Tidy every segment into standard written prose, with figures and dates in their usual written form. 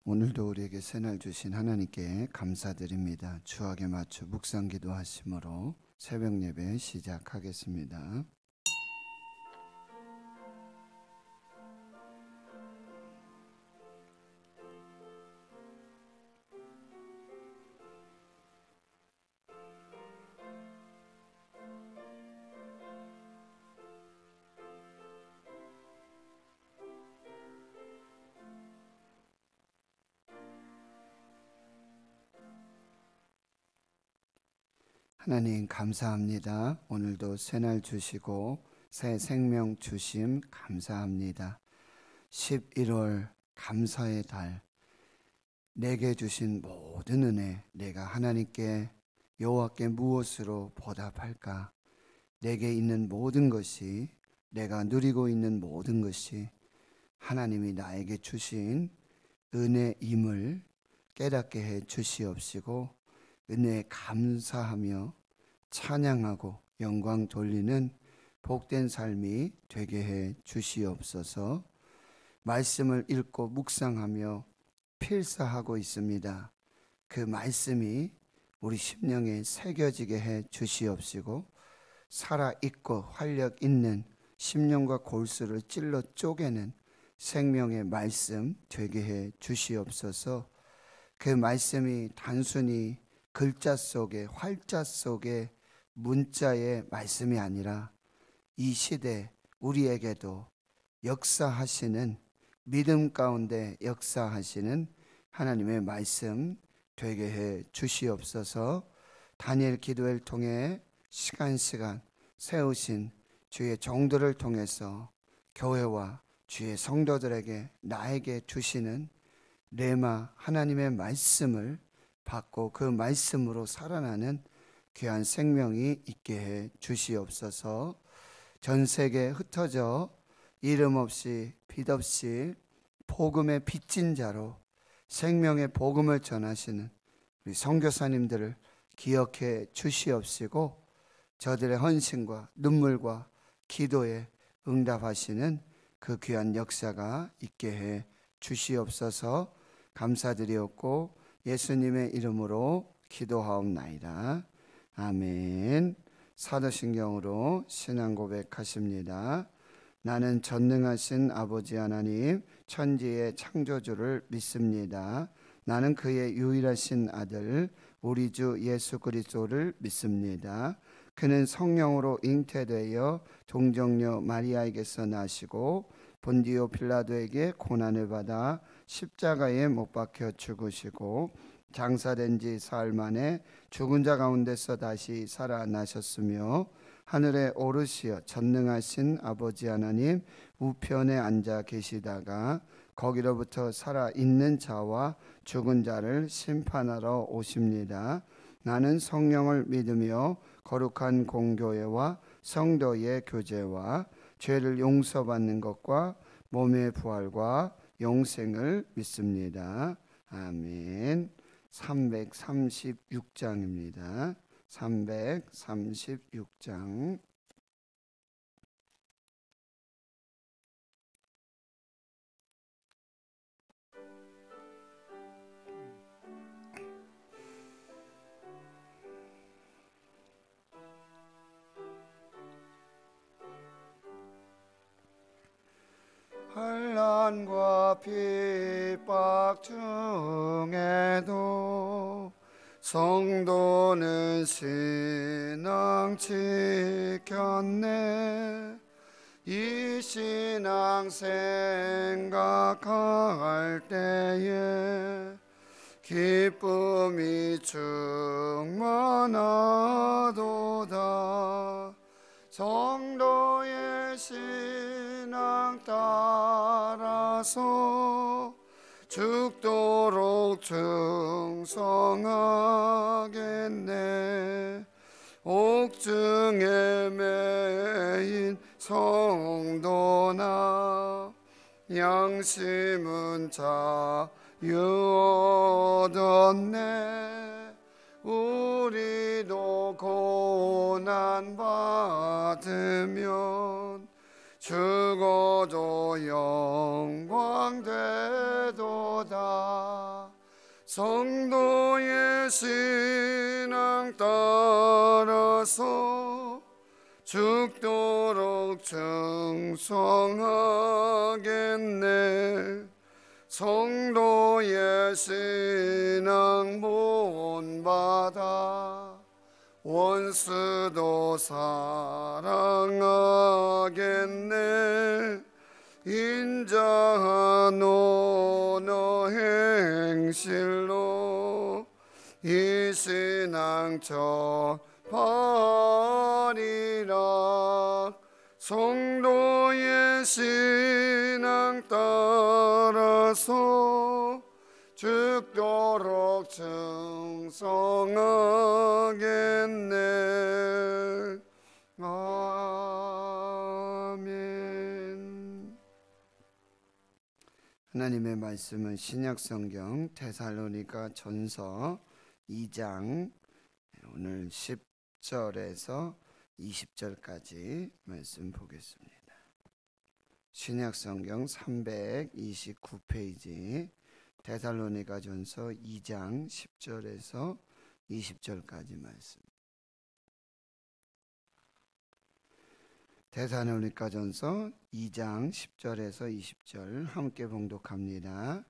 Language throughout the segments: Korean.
오늘도 우리에게 새날 주신 하나님께 감사드립니다. 주악에 맞춰 묵상 기도하심으로 새벽 예배 시작하겠습니다. 하나님 감사합니다. 오늘도 새날 주시고 새 생명 주심 감사합니다. 11월 감사의 달, 내게 주신 모든 은혜, 내가 하나님께 여호와께 무엇으로 보답할까? 내게 있는 모든 것이, 내가 누리고 있는 모든 것이 하나님이 나에게 주신 은혜임을 깨닫게 해 주시옵시고, 은혜에 감사하며 찬양하고 영광 돌리는 복된 삶이 되게 해 주시옵소서. 말씀을 읽고 묵상하며 필사하고 있습니다. 그 말씀이 우리 심령에 새겨지게 해 주시옵시고, 살아있고 활력 있는 심령과 골수를 찔러 쪼개는 생명의 말씀 되게 해 주시옵소서. 그 말씀이 단순히 글자 속에, 활자 속에 문자의 말씀이 아니라 이 시대 우리에게도 역사하시는, 믿음 가운데 역사하시는 하나님의 말씀 되게 해 주시옵소서. 다니엘 기도회를 통해 시간 세우신 주의 종들을 통해서 교회와 주의 성도들에게, 나에게 주시는 레마 하나님의 말씀을 받고 그 말씀으로 살아나는 귀한 생명이 있게 해 주시옵소서. 전 세계에 흩어져 이름 없이 빛 없이 복음의 빚진 자로 생명의 복음을 전하시는 우리 선교사님들을 기억해 주시옵시고, 저들의 헌신과 눈물과 기도에 응답하시는 그 귀한 역사가 있게 해 주시옵소서. 감사드리옵고 예수님의 이름으로 기도하옵나이다. 아멘. 사도신경으로 신앙 고백하십니다. 나는 전능하신 아버지 하나님, 천지의 창조주를 믿습니다. 나는 그의 유일하신 아들 우리 주 예수 그리스도를 믿습니다. 그는 성령으로 잉태되어 동정녀 마리아에게서 나시고 본디오 빌라도에게 고난을 받아 십자가에 못 박혀 죽으시고 장사된 지 사흘 만에 죽은 자 가운데서 다시 살아나셨으며 하늘에 오르시어 전능하신 아버지 하나님 우편에 앉아 계시다가 거기로부터 살아있는 자와 죽은 자를 심판하러 오십니다. 나는 성령을 믿으며 거룩한 공교회와 성도의 교제와 죄를 용서받는 것과 몸의 부활과 영생을 믿습니다. 아멘. 336장입니다. 336장. 환난과 핍박 중에도 성도는 신앙 지켰네. 이 신앙 생각할 때에 기쁨이 충만하도다. 성도의 신앙 따라서 죽도록 충성하겠네. 옥중에 매인 성도나 양심은 자유 얻었네. 우리도 고난 받으면 죽어도 영광 되도다. 성도의 신앙 따라서 죽도록 충성하겠네. 성도의 신앙 본받아 원수도 사랑하겠네. 인자한 언어 행실로 이 신앙 전하리라. 성도의 신앙 따라서 죽도록 충성하겠네. 아멘. 하나님의 말씀은 신약성경 데살로니가 전서 2장 오늘 10절에서 20절까지 말씀 보겠습니다. 신약성경 329페이지 데살로니가 전서 2장 10절에서 20절까지 말씀. 데살로니가 전서 2장 10절에서 20절 함께 봉독합니다.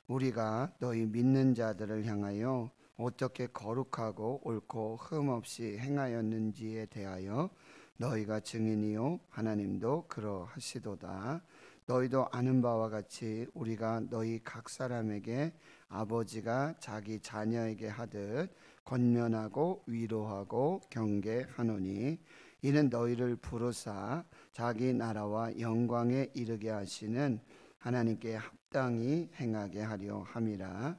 우리가 너희 믿는 자들을 향하여 어떻게 거룩하고 옳고 흠없이 행하였는지에 대하여 너희가 증인이요 하나님도 그러하시도다. 너희도 아는 바와 같이 우리가 너희 각 사람에게 아버지가 자기 자녀에게 하듯 권면하고 위로하고 경계하노니 이는 너희를 부르사 자기 나라와 영광에 이르게 하시는 하나님께 합당히 행하게 하려 함이라.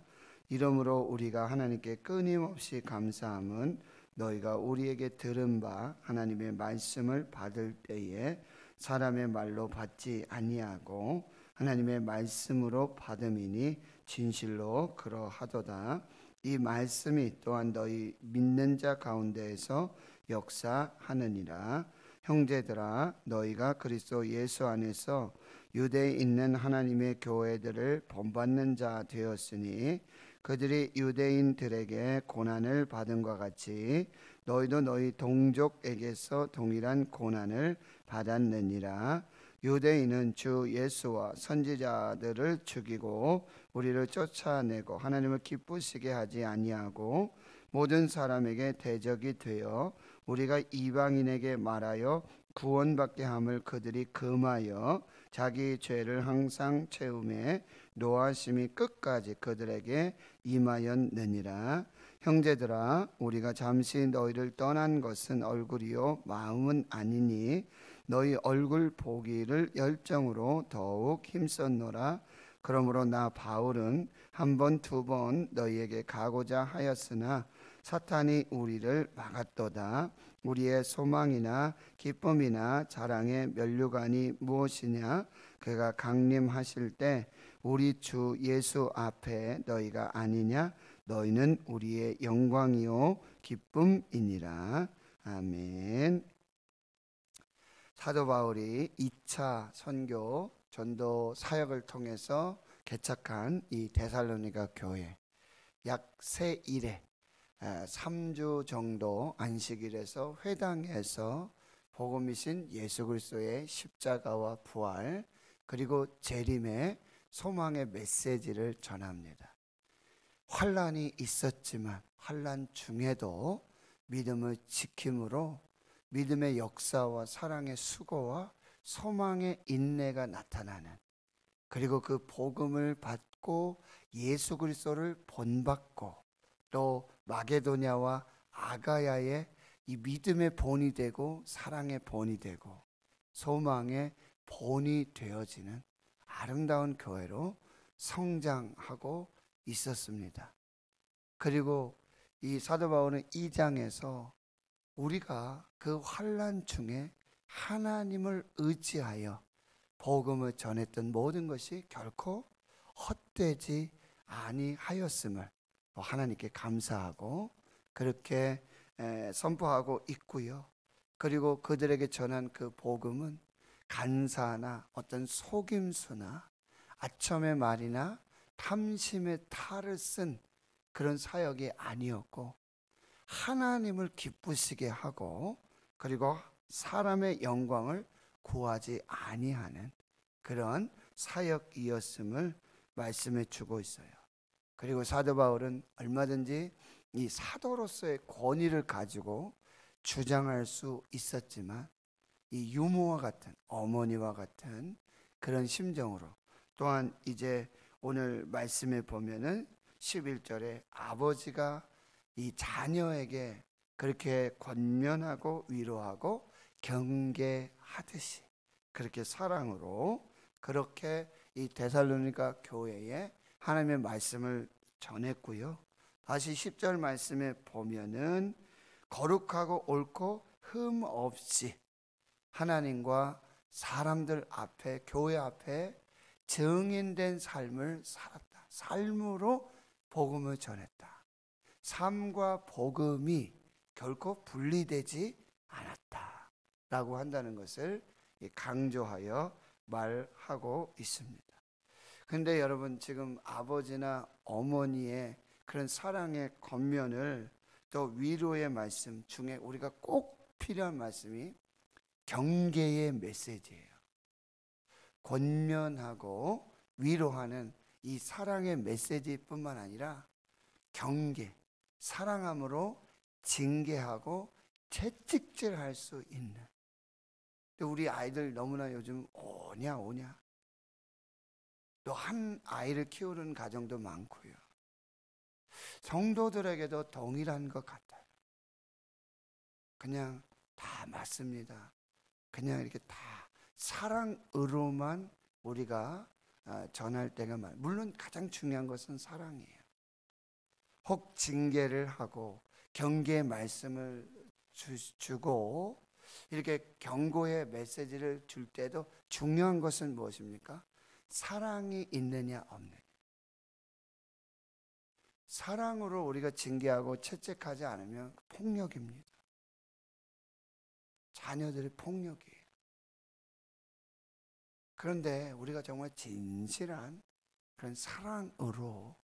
이러므로 우리가 하나님께 끊임없이 감사함은 너희가 우리에게 들은 바 하나님의 말씀을 받을 때에 사람의 말로 받지 아니하고 하나님의 말씀으로 받음이니 진실로 그러하도다. 이 말씀이 또한 너희 믿는 자 가운데에서 역사하느니라. 형제들아, 너희가 그리스도 예수 안에서 유대에 있는 하나님의 교회들을 본받는 자 되었으니 그들이 유대인들에게 고난을 받은 것 같이 너희도 너희 동족에게서 동일한 고난을 받았느니라. 유대인은 주 예수와 선지자들을 죽이고 우리를 쫓아내고 하나님을 기쁘시게 하지 아니하고 모든 사람에게 대적이 되어 우리가 이방인에게 말하여 구원받게 함을 그들이 금하여 자기 죄를 항상 채우매 노하심이 끝까지 그들에게 임하였느니라. 형제들아, 우리가 잠시 너희를 떠난 것은 얼굴이요 마음은 아니니 너희 얼굴 보기를 열정으로 더욱 힘썼노라. 그러므로 나 바울은 한 번 두 번 너희에게 가고자 하였으나 사탄이 우리를 막았도다. 우리의 소망이나 기쁨이나 자랑의 면류관이 무엇이냐? 그가 강림하실 때 우리 주 예수 앞에 너희가 아니냐? 너희는 우리의 영광이요 기쁨이니라. 아멘. 사도 바울이 2차 선교 전도 사역을 통해서 개척한 이 데살로니가 교회, 약 세 일에 3주 정도 안식일에서 회당에서 복음이신 예수 그리스도의 십자가와 부활 그리고 재림의 소망의 메시지를 전합니다. 환난이 있었지만 환난 중에도 믿음을 지킴으로 믿음의 역사와 사랑의 수고와 소망의 인내가 나타나는, 그리고 그 복음을 받고 예수 그리스도를 본받고 또 마게도냐와 아가야의 이 믿음의 본이 되고 사랑의 본이 되고 소망의 본이 되어지는 아름다운 교회로 성장하고 있었습니다. 그리고 이 사도 바울은 2장에서 우리가 그 환난 중에 하나님을 의지하여 복음을 전했던 모든 것이 결코 헛되지 아니하였음을 하나님께 감사하고 그렇게 선포하고 있고요. 그리고 그들에게 전한 그 복음은 간사나 어떤 속임수나 아첨의 말이나 탐심의 탈을 쓴 그런 사역이 아니었고, 하나님을 기쁘시게 하고 그리고 사람의 영광을 구하지 아니하는 그런 사역이었음을 말씀해 주고 있어요. 그리고 사도 바울은 얼마든지 이 사도로서의 권위를 가지고 주장할 수 있었지만, 이 유모와 같은, 어머니와 같은 그런 심정으로, 또한 이제 오늘 말씀에 보면은 11절에 아버지가 이 자녀에게 그렇게 권면하고 위로하고 경계하듯이 그렇게 사랑으로 그렇게 이 데살로니가 교회에 하나님의 말씀을 전했고요. 다시 10절 말씀에 보면은 거룩하고 옳고 흠 없이 하나님과 사람들 앞에, 교회 앞에 증인된 삶을 살았다. 삶으로 복음을 전했다. 삶과 복음이 결코 분리되지 않았다 라고 한다는 것을 강조하여 말하고 있습니다. 근데 여러분, 지금 아버지나 어머니의 그런 사랑의 겉면을, 또 위로의 말씀 중에 우리가 꼭 필요한 말씀이 경계의 메시지예요. 권면하고 위로하는 이 사랑의 메시지뿐만 아니라 경계, 사랑함으로 징계하고 채찍질할 수 있는. 우리 아이들 너무나 요즘 오냐 또 한 아이를 키우는 가정도 많고요. 성도들에게도 동일한 것 같아요. 그냥 다 맞습니다. 그냥 이렇게 다 사랑으로만 우리가 전할 때가 많아요. 물론 가장 중요한 것은 사랑이에요. 혹 징계를 하고 경계의 말씀을 주고 이렇게 경고의 메시지를 줄 때도 중요한 것은 무엇입니까? 사랑이 있느냐 없느냐. 사랑으로 우리가 징계하고 채찍하지 않으면 폭력입니다. 자녀들의 폭력이에요. 그런데 우리가 정말 진실한 그런 사랑으로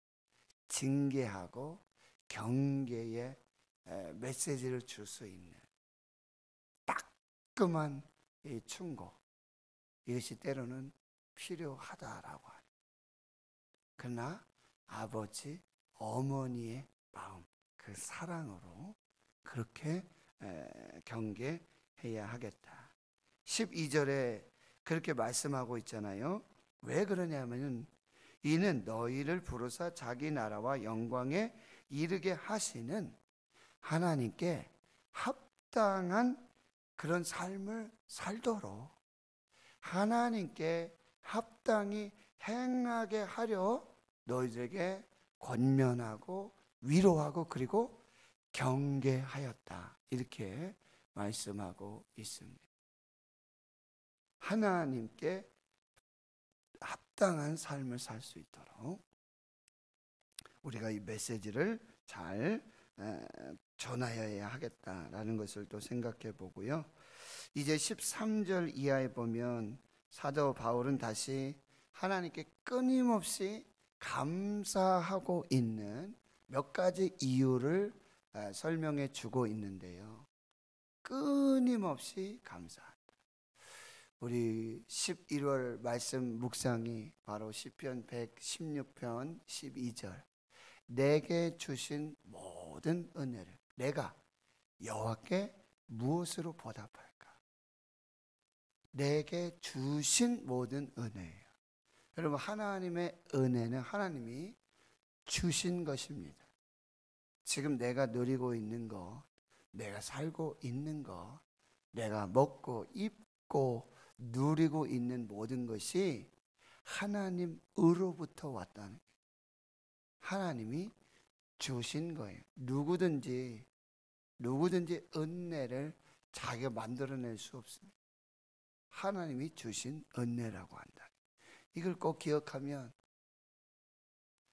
징계하고 경계의 메시지를 줄 수 있는 따끔한 이 충고, 이것이 때로는 필요하다라고 하는. 그러나 아버지, 어머니의 마음, 그 사랑으로 그렇게 경계해야 하겠다. 12절에 그렇게 말씀하고 있잖아요. 왜 그러냐면은 이는 너희를 부르사 자기 나라와 영광에 이르게 하시는 하나님께 합당한 그런 삶을 살도록 하나님께 합당히 행하게 하려 너희들에게 권면하고 위로하고 그리고 경계하였다. 이렇게 말씀하고 있습니다. 하나님께 합당한 삶을 살 수 있도록 우리가 이 메시지를 잘 전하여야 하겠다라는 것을 또 생각해 보고요. 이제 13절 이하에 보면 사도 바울은 다시 하나님께 끊임없이 감사하고 있는 몇 가지 이유를 설명해 주고 있는데요. 끊임없이 감사한다. 우리 11월 말씀 묵상이 바로 시편 116편 12절. 내게 주신 모든 은혜를 내가 여호와께 무엇으로 보답할까? 내게 주신 모든 은혜예요. 여러분, 하나님의 은혜는 하나님이 주신 것입니다. 지금 내가 누리고 있는 것, 내가 살고 있는 것, 내가 먹고 입고 누리고 있는 모든 것이 하나님으로부터 왔다는 거예요. 하나님이 주신 거예요. 누구든지 은혜를 자기가 만들어낼 수 없습니다. 하나님이 주신 은혜라고 한다. 이걸 꼭 기억하면,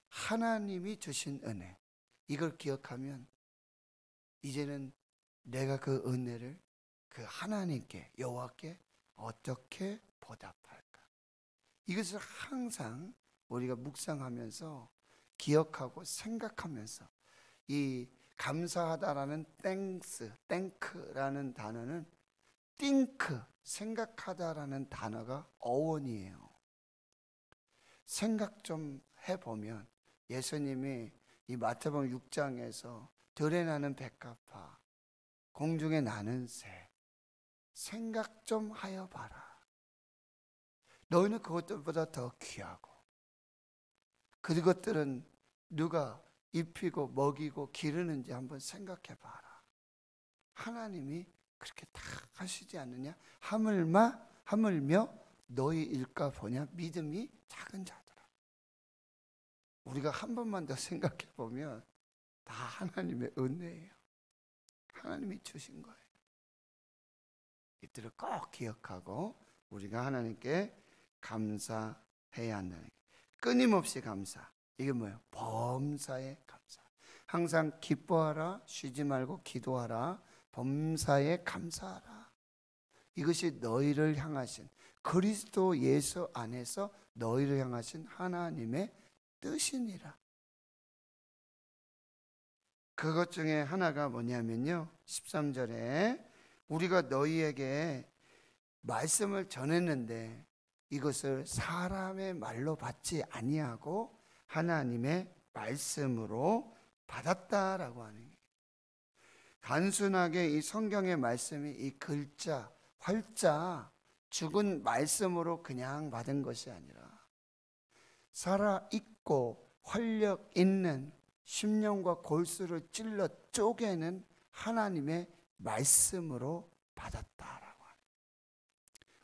하나님이 주신 은혜, 이걸 기억하면 이제는 내가 그 은혜를 그 하나님께, 여호와께 어떻게 보답할까? 이것을 항상 우리가 묵상하면서 기억하고 생각하면서, 이 감사하다라는 땡크라는 단어는 think, 생각하다라는 단어가 어원이에요. 생각 좀 해보면 예수님이 이 마태복음 6장에서 들에 나는 백합화, 공중에 나는 새, 생각 좀 하여 봐라. 너희는 그것들보다 더 귀하고, 그것들은 누가 입히고 먹이고 기르는지 한번 생각해 봐라. 하나님이 그렇게 다 하시지 않느냐? 하물며 너희 일까 보냐? 믿음이 작은 자들아. 우리가 한 번만 더 생각해 보면 다 하나님의 은혜예요. 하나님이 주신 거예요. 이들을 꼭 기억하고 우리가 하나님께 감사해야 한다는 게, 끊임없이 감사. 이게 뭐예요? 범사에 감사. 항상 기뻐하라, 쉬지 말고 기도하라, 범사에 감사하라. 이것이 너희를 향하신, 그리스도 예수 안에서 너희를 향하신 하나님의 뜻이니라. 그것 중에 하나가 뭐냐면요, 13절에 우리가 너희에게 말씀을 전했는데 이것을 사람의 말로 받지 아니하고 하나님의 말씀으로 받았다라고 하는 거예요. 단순하게 이 성경의 말씀이 이 글자, 활자, 죽은 말씀으로 그냥 받은 것이 아니라 살아있고 활력 있는 심령과 골수를 찔러 쪼개는 하나님의 말씀으로 받았다라고 하는.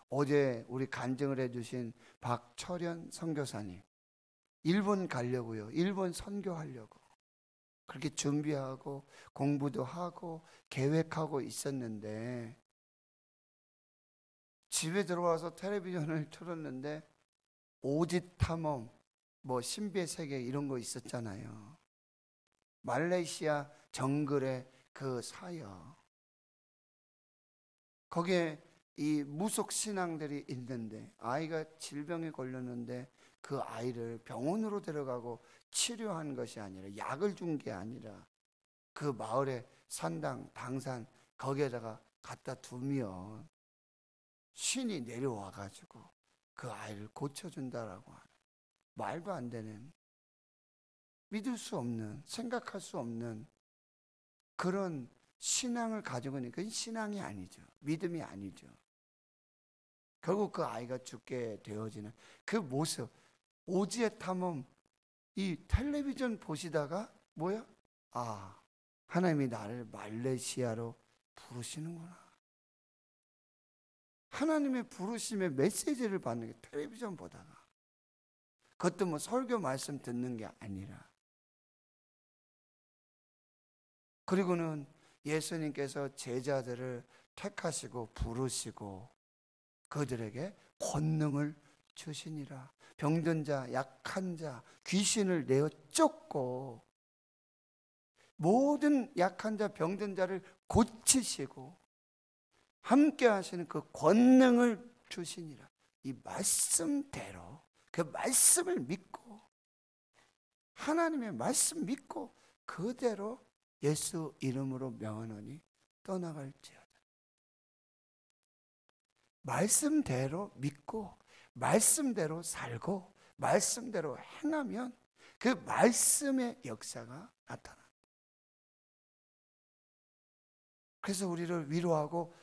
어제 우리 간증을 해주신 박철현 선교사님, 일본 가려고요. 일본 선교하려고 그렇게 준비하고 공부도 하고 계획하고 있었는데, 집에 들어와서 텔레비전을 틀었는데 오짓 탐험, 뭐 신비의 세계 이런 거 있었잖아요. 말레이시아 정글의 그 사역, 거기에 이 무속 신앙들이 있는데 아이가 질병에 걸렸는데 그 아이를 병원으로 데려가고 치료한 것이 아니라, 약을 준 게 아니라 그 마을의 산당, 당산 거기에다가 갖다 두면 신이 내려와 가지고 그 아이를 고쳐준다라고 하는, 말도 안 되는, 믿을 수 없는, 생각할 수 없는 그런 신앙을 가지고 있는, 그건 신앙이 아니죠. 믿음이 아니죠. 결국 그 아이가 죽게 되어지는 그 모습, 오지의 탐험, 이 텔레비전 보시다가 뭐야? 아, 하나님이 나를 말레이시아로 부르시는구나. 하나님의 부르심의 메시지를 받는 게 텔레비전 보다가, 그것도 뭐 설교 말씀 듣는 게 아니라. 그리고는 예수님께서 제자들을 택하시고 부르시고 그들에게 권능을 주시니라. 병든 자, 약한 자, 귀신을 내어 쫓고 모든 약한 자, 병든 자를 고치시고 함께 하시는 그 권능을 주시니라. 이 말씀대로, 그 말씀을 믿고, 하나님의 말씀 믿고 그대로 예수 이름으로 명하노니 떠나갈지어다. 말씀대로 믿고 말씀대로 살고 말씀대로 행하면 그 말씀의 역사가 나타납니다. 그래서 우리를 위로하고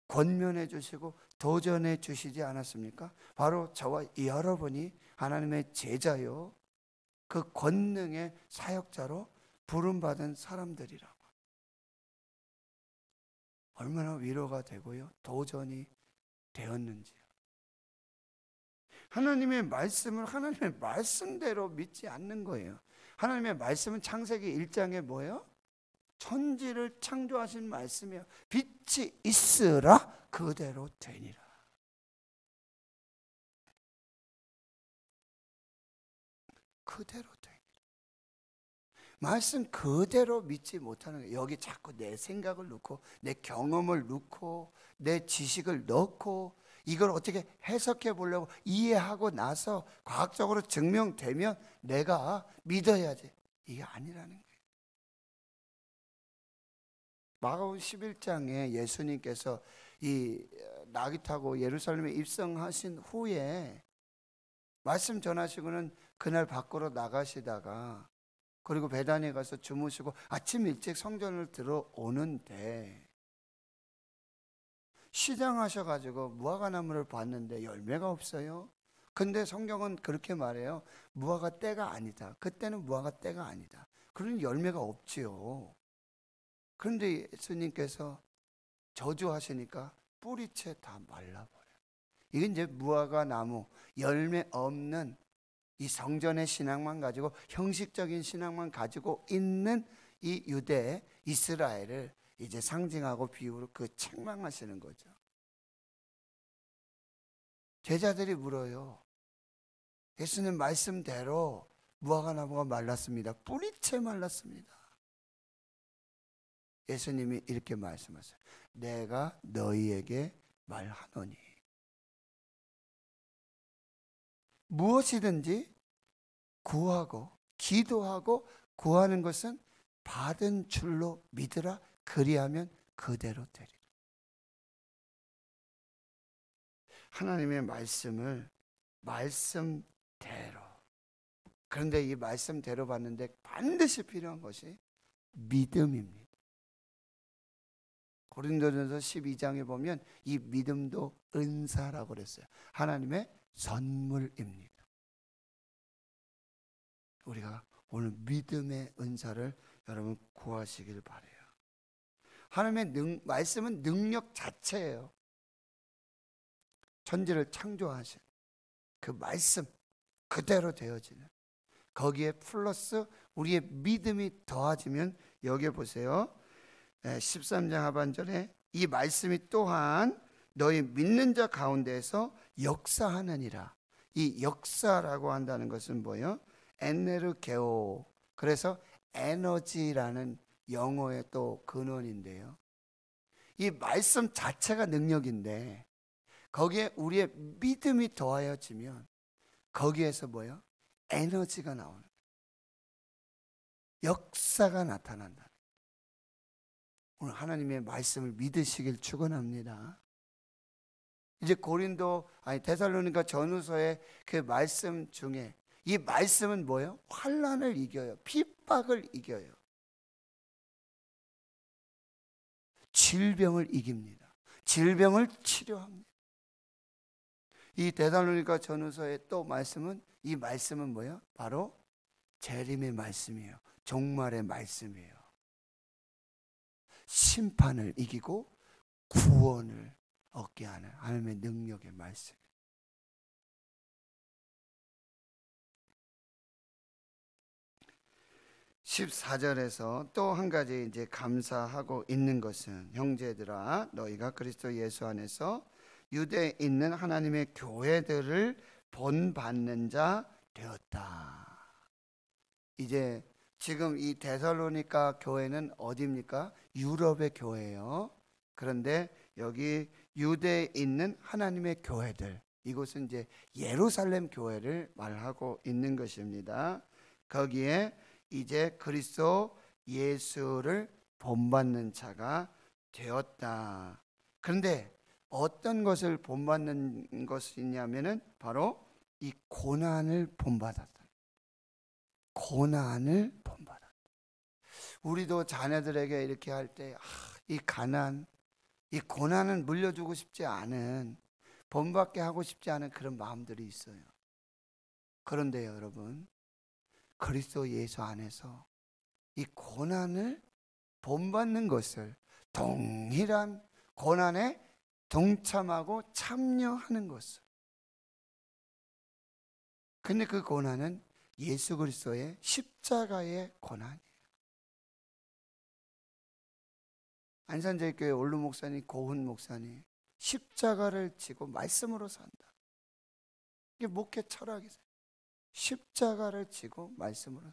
권면해 주시고 도전해 주시지 않았습니까? 바로 저와 여러분이 하나님의 제자요, 그 권능의 사역자로 부름받은 사람들이라고. 얼마나 위로가 되고요, 도전이 되었는지요. 하나님의 말씀을 하나님의 말씀대로 믿지 않는 거예요. 하나님의 말씀은 창세기 1장에 뭐예요? 천지를 창조하신 말씀이요, 빛이 있으라 그대로 되니라. 그대로 되니라. 말씀 그대로 믿지 못하는 거예요. 여기 자꾸 내 생각을 넣고 내 경험을 넣고 내 지식을 넣고 이걸 어떻게 해석해 보려고 이해하고 나서 과학적으로 증명되면 내가 믿어야지. 이게 아니라는 거예요. 마가복음 11장에 예수님께서 이 나귀 타고 예루살렘에 입성하신 후에 말씀 전하시고는 그날 밖으로 나가시다가 그리고 베다니에 가서 주무시고 아침 일찍 성전을 들어오는데 시장하셔가지고 무화과나무를 봤는데 열매가 없어요. 근데 성경은 그렇게 말해요. 무화과 때가 아니다. 그때는 무화과 때가 아니다. 그러니 열매가 없지요. 그런데 예수님께서 저주하시니까 뿌리채 다 말라버려요. 이건 이제 무화과 나무, 열매 없는 이 성전의 신앙만 가지고, 형식적인 신앙만 가지고 있는 이 유대, 이스라엘을 이제 상징하고 비유로 그 책망하시는 거죠. 제자들이 물어요. 예수님 말씀대로 무화과 나무가 말랐습니다. 뿌리채 말랐습니다. 예수님이 이렇게 말씀하세요. 내가 너희에게 말하노니 무엇이든지 구하고 기도하고 구하는 것은 받은 줄로 믿으라. 그리하면 그대로 되리라. 하나님의 말씀을 말씀대로, 그런데 이 말씀대로 받는데 반드시 필요한 것이 믿음입니다. 고린도전서 12장에 보면 이 믿음도 은사라고 그랬어요. 하나님의 선물입니다. 우리가 오늘 믿음의 은사를 여러분 구하시길 바라요. 하나님의 말씀은 능력 자체예요. 천지를 창조하신 그 말씀 그대로 되어지는, 거기에 플러스 우리의 믿음이 더해지면, 여기 보세요. 13장 하반절에 이 말씀이 또한 너희 믿는 자 가운데에서 역사하느니라. 이 역사라고 한다는 것은 뭐예요? 에네르게오. 그래서 에너지라는 영어의 또 근원인데요. 이 말씀 자체가 능력인데 거기에 우리의 믿음이 더하여지면 거기에서 뭐예요? 에너지가 나오는 거예요. 역사가 나타난다. 오늘 하나님의 말씀을 믿으시길 축원합니다. 이제 데살로니가 전후서의 그 말씀 중에 이 말씀은 뭐예요? 환난을 이겨요. 핍박을 이겨요. 질병을 이깁니다. 질병을 치료합니다. 이 데살로니가 전후서의 또 말씀은, 이 말씀은 뭐예요? 바로 재림의 말씀이에요. 종말의 말씀이에요. 심판을 이기고 구원을 얻게 하는 하나님의 능력의 말씀. 14절에서 또 한 가지 이제 감사하고 있는 것은, 형제들아 너희가 그리스도 예수 안에서 유대에 있는 하나님의 교회들을 본받는 자 되었다. 이제 지금 이 데살로니가 교회는 어디입니까? 유럽의 교회예요. 그런데 여기 유대에 있는 하나님의 교회들, 이곳은 이제 예루살렘 교회를 말하고 있는 것입니다. 거기에 이제 그리스도 예수를 본받는 자가 되었다. 그런데 어떤 것을 본받는 것이냐면은 바로 이 고난을 본받았다. 고난을 본받았다. 우리도 자녀들에게 이렇게 할 때 이 가난, 이 고난은 물려주고 싶지 않은, 본받게 하고 싶지 않은 그런 마음들이 있어요. 그런데 여러분, 그리스도 예수 안에서 이 고난을 본받는 것을, 동일한 고난에 동참하고 참여하는 것을, 근데 그 고난은 예수 그리스도의 십자가의 고난이에요. 안산제일교회 올루 목사님, 고훈 목사님, 십자가를 지고 말씀으로 산다. 이게 목회 철학이세요. 십자가를 지고 말씀으로.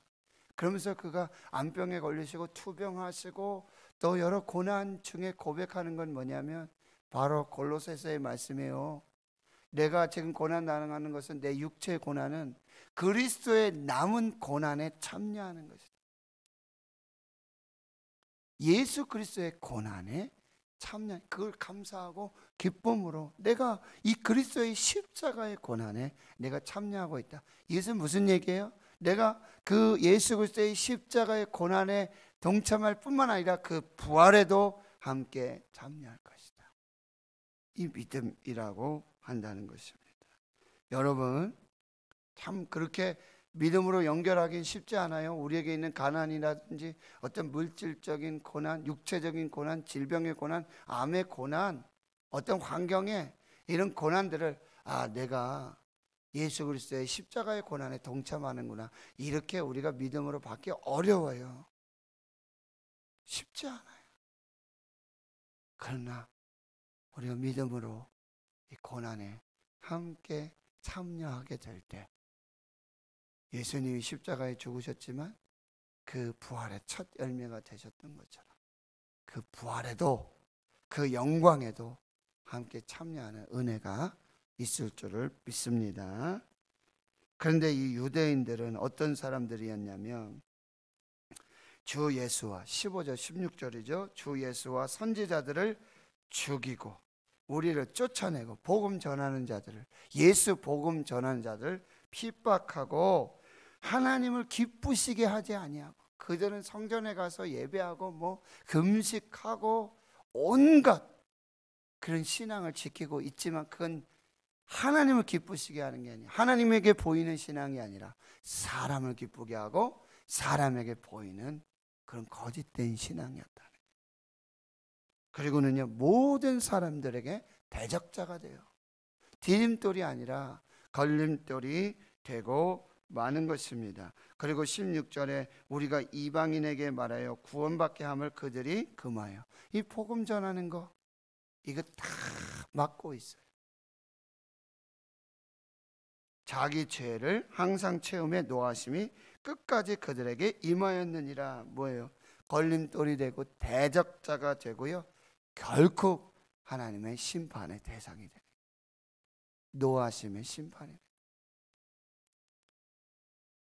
그러면서 그가 암병에 걸리시고 투병하시고 또 여러 고난 중에 고백하는 건 뭐냐면 바로 골로새서의 말씀이에요. 내가 지금 고난 당하는 것은 내 육체의 고난은 그리스도의 남은 고난에 참여하는 것이다. 예수 그리스도의 고난에 참여, 그걸 감사하고 기쁨으로 내가 이 그리스도의 십자가의 고난에 내가 참여하고 있다. 이것은 무슨 얘기예요? 내가 그 예수 그리스도의 십자가의 고난에 동참할 뿐만 아니라 그 부활에도 함께 참여할 것이다. 이 믿음이라고 한다는 것입니다. 여러분, 참 그렇게 믿음으로 연결하기는 쉽지 않아요. 우리에게 있는 가난이라든지 어떤 물질적인 고난, 육체적인 고난, 질병의 고난, 암의 고난, 어떤 환경에 이런 고난들을 내가 예수 그리스도의 십자가의 고난에 동참하는구나, 이렇게 우리가 믿음으로 받기 어려워요. 쉽지 않아요. 그러나 우리가 믿음으로 이 고난에 함께 참여하게 될 때, 예수님이 십자가에 죽으셨지만 그 부활의 첫 열매가 되셨던 것처럼 그 부활에도, 그 영광에도 함께 참여하는 은혜가 있을 줄을 믿습니다. 그런데 이 유대인들은 어떤 사람들이었냐면, 주 예수와 15절 16절이죠. 주 예수와 선지자들을 죽이고 우리를 쫓아내고 복음 전하는 자들을, 예수 복음 전하는 자들을 핍박하고 하나님을 기쁘시게 하지 아니하고, 그들은 성전에 가서 예배하고 뭐 금식하고 온갖 그런 신앙을 지키고 있지만 그건 하나님을 기쁘시게 하는 게 아니라, 하나님에게 보이는 신앙이 아니라 사람을 기쁘게 하고 사람에게 보이는 그런 거짓된 신앙이었다는 거예요. 그리고는요, 모든 사람들에게 대적자가 돼요. 디딤돌이 아니라 걸림돌이 되고 마는 것입니다. 그리고 16절에 우리가 이방인에게 말하여 구원받게 함을 그들이 금하여, 이 복음 전하는 거 이거 다 막고 있어요. 자기 죄를 항상 체험해 노하심이 끝까지 그들에게 임하였느니라. 뭐예요? 걸림돌이 되고 대적자가 되고요, 결국 하나님의 심판의 대상이 돼요. 노하심의 심판이 돼요.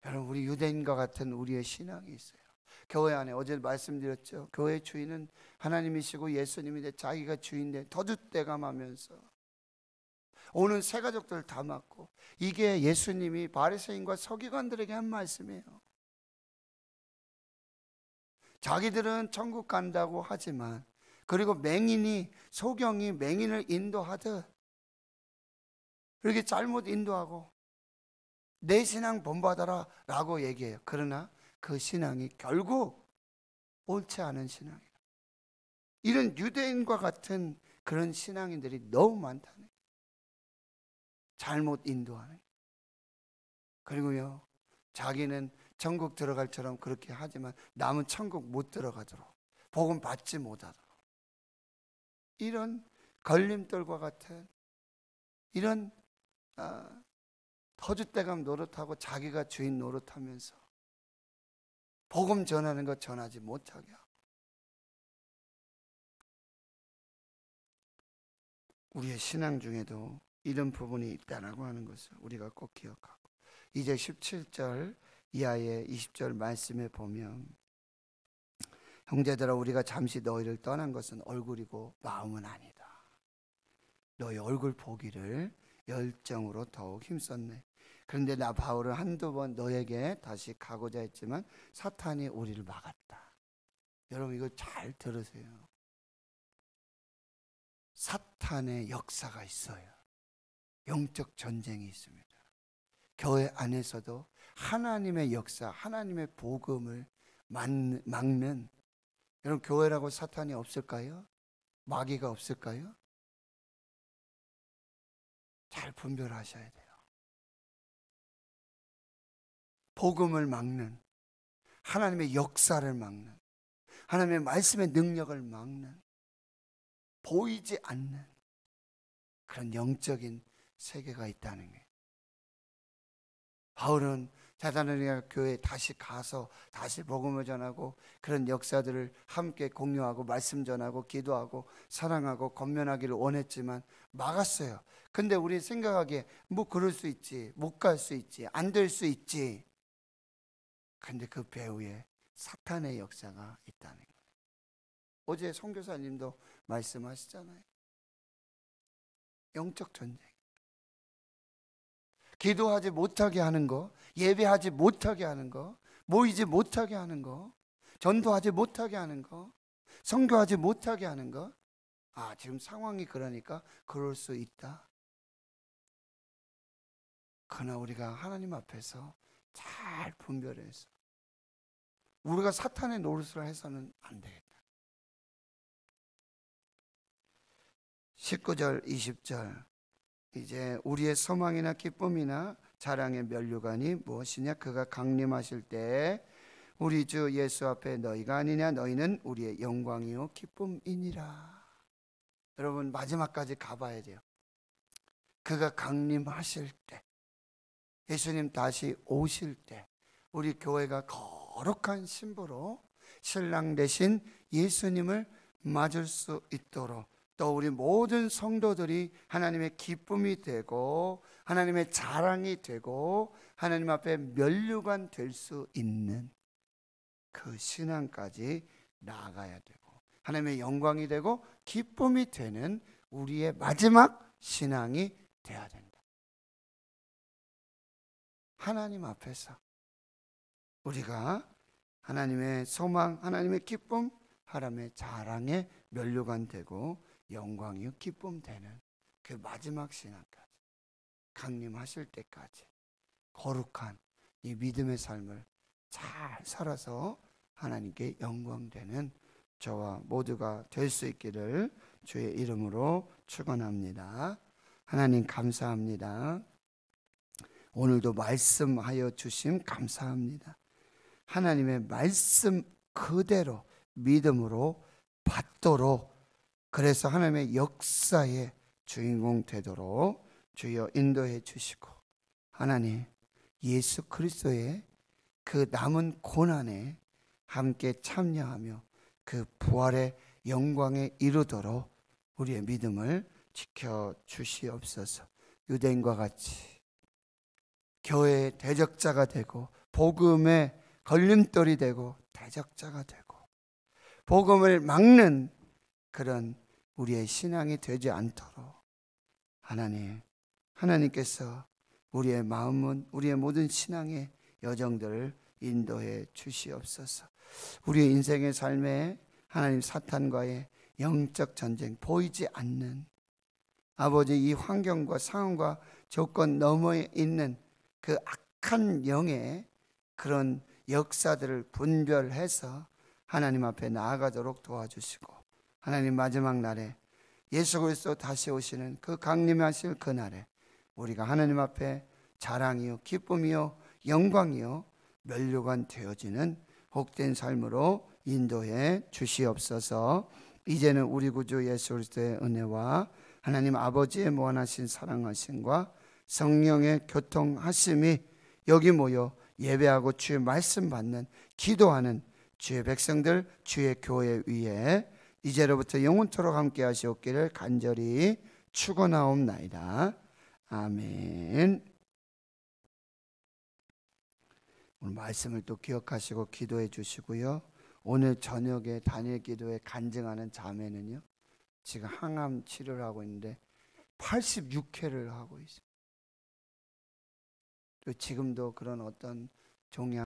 여러분, 우리 유대인과 같은 우리의 신앙이 있어요. 교회 안에 어제 말씀드렸죠. 교회 주인은 하나님이시고 예수님인데 자기가 주인데 터줏대감하면서 오는 새 가족들 다 맞고, 이게 예수님이 바리새인과 서기관들에게 한 말씀이에요. 자기들은 천국 간다고 하지만, 그리고 맹인이, 소경이 맹인을 인도하듯 이렇게 잘못 인도하고 내 신앙 본받아라 라고 얘기해요. 그러나 그 신앙이 결국 옳지 않은 신앙이에요. 이런 유대인과 같은 그런 신앙인들이 너무 많다는 거예요. 잘못 인도하는. 그리고요, 자기는 천국 들어갈처럼 그렇게 하지만 남은 천국 못 들어가도록, 복음 받지 못하도록, 이런 걸림돌과 같은 이런 터줏대감 노릇하고 자기가 주인 노릇하면서 복음 전하는 것 전하지 못하게 하고, 우리의 신앙 중에도 이런 부분이 있다라고 하는 것을 우리가 꼭 기억하고, 이제 17절 이하의 20절 말씀에 보면, 형제들아 우리가 잠시 너희를 떠난 것은 얼굴이고 마음은 아니다. 너희 얼굴 보기를 열정으로 더욱 힘썼네. 그런데 나 바울은 한두 번 너에게 다시 가고자 했지만 사탄이 우리를 막았다. 여러분, 이거 잘 들으세요. 사탄의 역사가 있어요. 영적 전쟁이 있습니다. 교회 안에서도 하나님의 역사, 하나님의 복음을 막는, 여러분, 교회라고 사탄이 없을까요? 마귀가 없을까요? 잘 분별하셔야 돼요. 복음을 막는, 하나님의 역사를 막는, 하나님의 말씀의 능력을 막는, 보이지 않는 그런 영적인 세계가 있다는 거예요. 바울은 대다로니가 교회에 다시 가서 다시 복음을 전하고 그런 역사들을 함께 공유하고 말씀 전하고 기도하고 사랑하고 권면하기를 원했지만 막았어요. 근데 우리 생각하기에 뭐 그럴 수 있지, 못 갈 수 있지, 안 될 수 있지. 근데 그 배후에 사탄의 역사가 있다는 거예요. 어제 선교사님도 말씀하시잖아요. 영적 전쟁. 기도하지 못하게 하는 거, 예배하지 못하게 하는 거, 모이지 못하게 하는 거, 전도하지 못하게 하는 거, 선교하지 못하게 하는 거. 아, 지금 상황이 그러니까 그럴 수 있다. 그러나 우리가 하나님 앞에서 잘 분별해서 우리가 사탄의 노릇을 해서는 안 되겠다. 19절 20절 이제 우리의 소망이나 기쁨이나 자랑의 면류관이 무엇이냐? 그가 강림하실 때 우리 주 예수 앞에 너희가 아니냐? 너희는 우리의 영광이요 기쁨이니라. 여러분 마지막까지 가봐야 돼요. 그가 강림하실 때, 예수님 다시 오실 때 우리 교회가 거룩한 신부로 신랑 되신 예수님을 맞을 수 있도록, 또 우리 모든 성도들이 하나님의 기쁨이 되고 하나님의 자랑이 되고 하나님 앞에 면류관 될 수 있는 그 신앙까지 나아가야 되고 하나님의 영광이 되고 기쁨이 되는 우리의 마지막 신앙이 돼야 된다. 하나님 앞에서 우리가 하나님의 소망, 하나님의 기쁨, 하나님의 자랑에 면류관 되고 영광이요 기쁨 되는 그 마지막 신앙까지, 강림하실 때까지 거룩한 이 믿음의 삶을 잘 살아서 하나님께 영광 되는 저와 모두가 될 수 있기를 주의 이름으로 축원합니다. 하나님 감사합니다. 오늘도 말씀하여 주심 감사합니다. 하나님의 말씀 그대로 믿음으로 받도록, 그래서 하나님의 역사의 주인공 되도록 주여 인도해 주시고, 하나님 예수 그리스도의 그 남은 고난에 함께 참여하며 그 부활의 영광에 이르도록 우리의 믿음을 지켜 주시옵소서. 유대인과 같이 교회의 대적자가 되고 복음의 걸림돌이 되고 대적자가 되고 복음을 막는 그런 우리의 신앙이 되지 않도록 하나님께서 우리의 마음은, 우리의 모든 신앙의 여정들을 인도해 주시옵소서. 우리의 인생의 삶에 하나님 사탄과의 영적 전쟁, 보이지 않는 아버지 이 환경과 상황과 조건 너머에 있는 그 악한 영의 그런 역사들을 분별해서 하나님 앞에 나아가도록 도와주시고, 하나님 마지막 날에 예수 그리스도 다시 오시는 그 강림하실 그날에 우리가 하나님 앞에 자랑이요 기쁨이요 영광이요 면류관 되어지는 복된 삶으로 인도해 주시옵소서. 이제는 우리 구주 예수 그리스도의 은혜와 하나님 아버지의 무한하신 사랑하심과 성령의 교통하심이 여기 모여 예배하고 주의 말씀 받는 기도하는 주의 백성들, 주의 교회 위에 이제로부터 영원토록 함께 하시옵기를 간절히 축원하옵나이다. 아멘. 오늘 말씀을 또 기억하시고 기도해 주시고요. 오늘 저녁에 단일 기도에 간증하는 자매는요, 지금 항암 치료를 하고 있는데 86회를 하고 있어요. 또 지금도 그런 어떤 종양